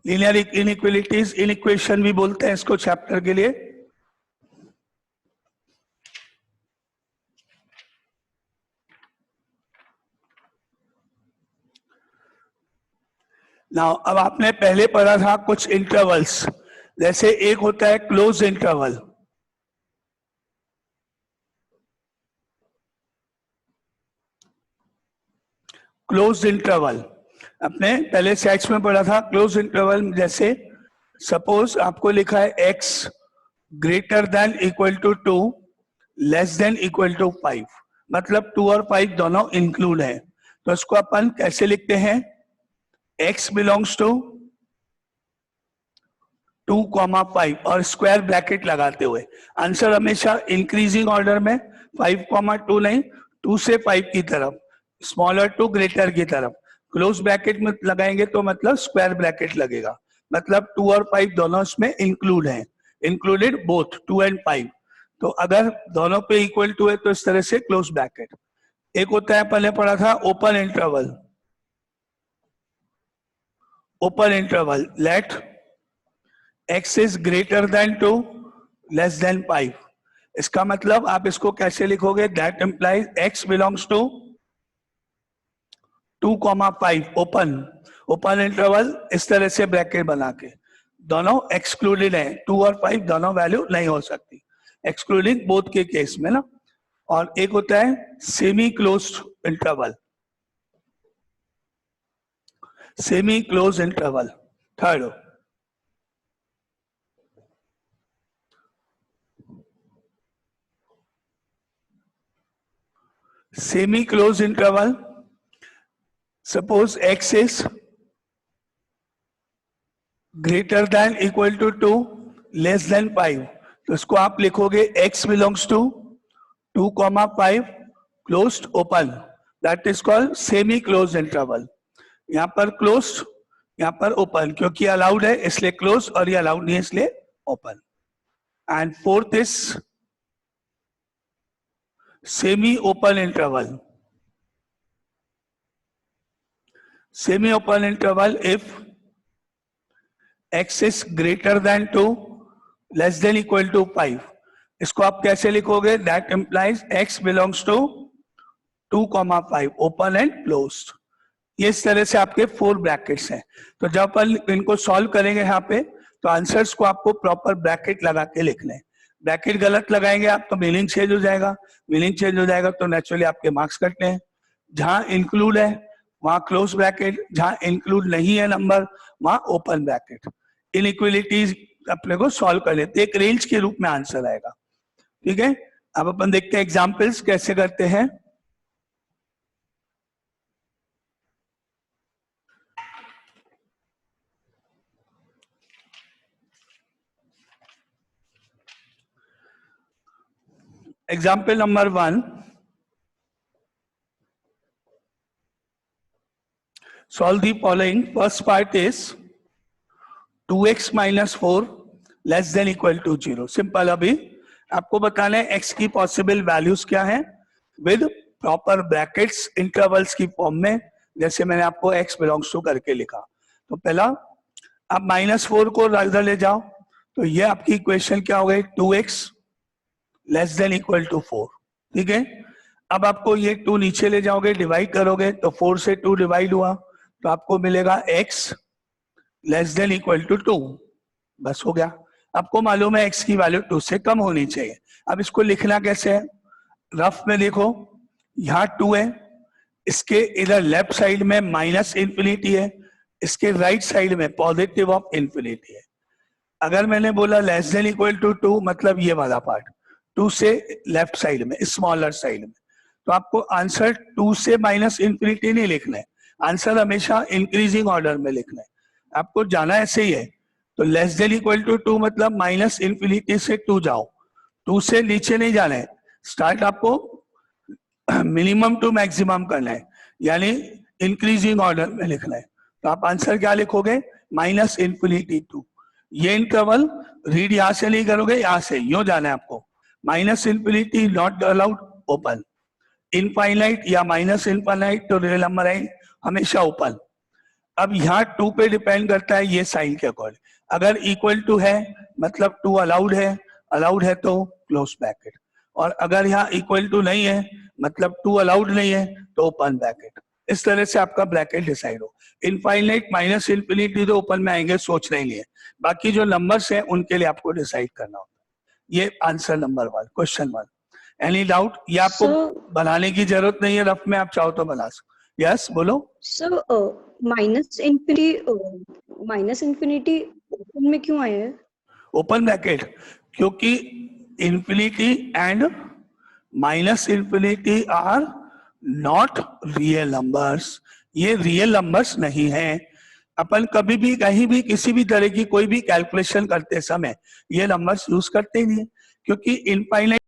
Linear inequalities inequation भी बोलते हैं इसको चैप्टर के लिए। नाउ अब आपने पहले पढ़ा था कुछ इंटरवल्स, जैसे एक होता है क्लोज इंटरवल। क्लोज इंटरवल अपने पहले सेट्स में पढ़ा था। क्लोज इंटरवल जैसे सपोज आपको लिखा है x greater than equal to 2 less than equal to 5, मतलब 2 और 5 दोनों इंक्लूड है। तो इसको अपन कैसे लिखते हैं, x बिलोंग्स टू 2,5 और स्क्वायर ब्रैकेट लगाते हुए। आंसर हमेशा इंक्रीजिंग ऑर्डर में, 5,2 नहीं, 2 से 5 की तरफ, स्मॉलर टू ग्रेटर की तरफ। क्लोज ब्रैकेट में लगाएंगे तो मतलब स्क्वायर ब्रैकेट लगेगा, मतलब 2 और 5 दोनों इसमें इंक्लूड हैं, इंक्लूडेड बोथ 2 एंड 5। तो अगर दोनों पे इक्वल टू है तो इस तरह से क्लोज ब्रैकेट। एक होता है, पहले पढ़ा था open interval. Open interval let x is greater than 2 less than 5। इसका मतलब आप इसको कैसे लिखोगे, that implies x belongs to 2,5 open. Open interval इस तरह से ब्रैकेट बना के, दोनों एक्सक्लूडेड है, 2 और 5 दोनों वैल्यू नहीं हो सकती, एक्सक्लूडिंग बोथ के केस में ना। और एक होता है semi close interval. Semi close interval third. Semi close interval, suppose x is greater than equal to 2 less than 5, तो इसको आप लिखोगे x belongs to 2,5 closed open, that is called semi close interval. यहाँ पर क्लोज्ड, यहाँ पर open, क्योंकि allowed है इसलिए क्लोज और ये अलाउड नहीं है इसलिए open. And fourth is semi open interval. Semi open interval if x is greater than 2 less than equal to 5, इसको आप कैसे लिखोगे, that implies x belongs to 2,5 open and closed. ये इस तरह से आपके 4 ब्रैकेट्स हैं। तो जब अपन इनको सॉल्व करेंगे यहाँ पे तो आंसर्स को आपको प्रॉपर ब्रैकेट लगा के लिखना है। ब्रैकेट गलत लगाएंगे आप तो मीनिंग चेंज हो जाएगा, मीनिंग चेंज हो जाएगा तो नेचुरली आपके मार्क्स कटने हैं। जहां इंक्लूड है वहां क्लोज ब्रैकेट, जहां इंक्लूड नहीं है नंबर वहां ओपन ब्रैकेट। इनइक्वालिटीज अपने को सॉल्व कर लेते, एक रेंज के रूप में आंसर आएगा। ठीक है, अब अपन देखते हैं एग्जांपल्स कैसे करते हैं। Example number 1, solve the following. First part is 2x minus 4 less than equal to 0. Simple, अभी आपको बताना है x की पॉसिबल वैल्यूज क्या है विद प्रॉपर ब्रैकेट्स इंटरवल्स की फॉर्म में, जैसे मैंने आपको x बिलोंग्स टू करके लिखा। तो पहला आप -4 को इधर ले जाओ, तो ये आपकी इक्वेशन क्या हो गई, 2x less than equal to 4। ठीक है, अब आपको ये 2 नीचे ले जाओगे, डिवाइड करोगे तो 4 से 2 डिवाइड हुआ तो आपको मिलेगा x less than equal to 2, बस हो गया। आपको मालूम है x की वैल्यू 2 से कम होनी चाहिए। अब इसको लिखना कैसे है, रफ में देखो, यहाँ 2 है, इसके इधर लेफ्ट साइड में माइनस इंफिनिटी है, इसके राइट साइड में पॉजिटिव ऑफ इंफिनिटी है। अगर मैंने बोला लेस देन इक्वल टू 2 मतलब ये वाला पार्ट 2 से लेफ्ट साइड में, स्मॉलर साइड में, तो आपको आंसर 2 से माइनस इंफिनिटी नहीं लिखना है, आंसर हमेशा इंक्रीजिंग ऑर्डर में लिखना है। आपको जाना ऐसे ही है, तो लेस देन इक्वल टू 2 मतलब माइनस इंफिनिटी से 2 जाओ, 2 से नीचे नहीं जाना है, स्टार्ट आपको मिनिमम टू मैक्सिमम करना है, यानी इंक्रीजिंग ऑर्डर में लिखना है। तो आप आंसर क्या लिखोगे, माइनस इंफिनिटी 2। ये इंटरवल रीड यहां से नहीं करोगे, यहां से यूं जाना है आपको, minus infinity not allowed open, infinite या माइनस इनफाइनाइट तो रियल नंबर है हमेशा ओपन। अब यहाँ 2 पे डिपेंड करता है ये साइन के अकॉर्डिंग। अगर इक्वल टू है मतलब 2 अलाउड है तो क्लोज ब्रैकेट, और अगर यहाँ इक्वल टू नहीं है मतलब 2 अलाउड नहीं है तो ओपन ब्रैकेट। इस तरह से आपका ब्रैकेट डिसाइड हो। इनफाइनाइट माइनस इन्फिनिटी तो ओपन में आएंगे, सोचना ही नहीं है। बाकी जो नंबर्स हैं उनके लिए आपको डिसाइड करना होता है। ये answer number 1, question 1। Any doubt? ये आपको बनाने की जरूरत नहीं है, रफ में आप चाहो तो बना सकते। यस बोलो। सर माइनस इन्फिनिटी ओपन में क्यों आया है? ओपन ब्रैकेट क्योंकि infinity and minus infinity are not real numbers. ये रियल नंबर्स नहीं है। अपन कभी भी कहीं भी किसी भी तरह की कोई भी कैलकुलेशन करते समय ये नंबर्स यूज करते ही नहीं, क्योंकि इनफाइनाइट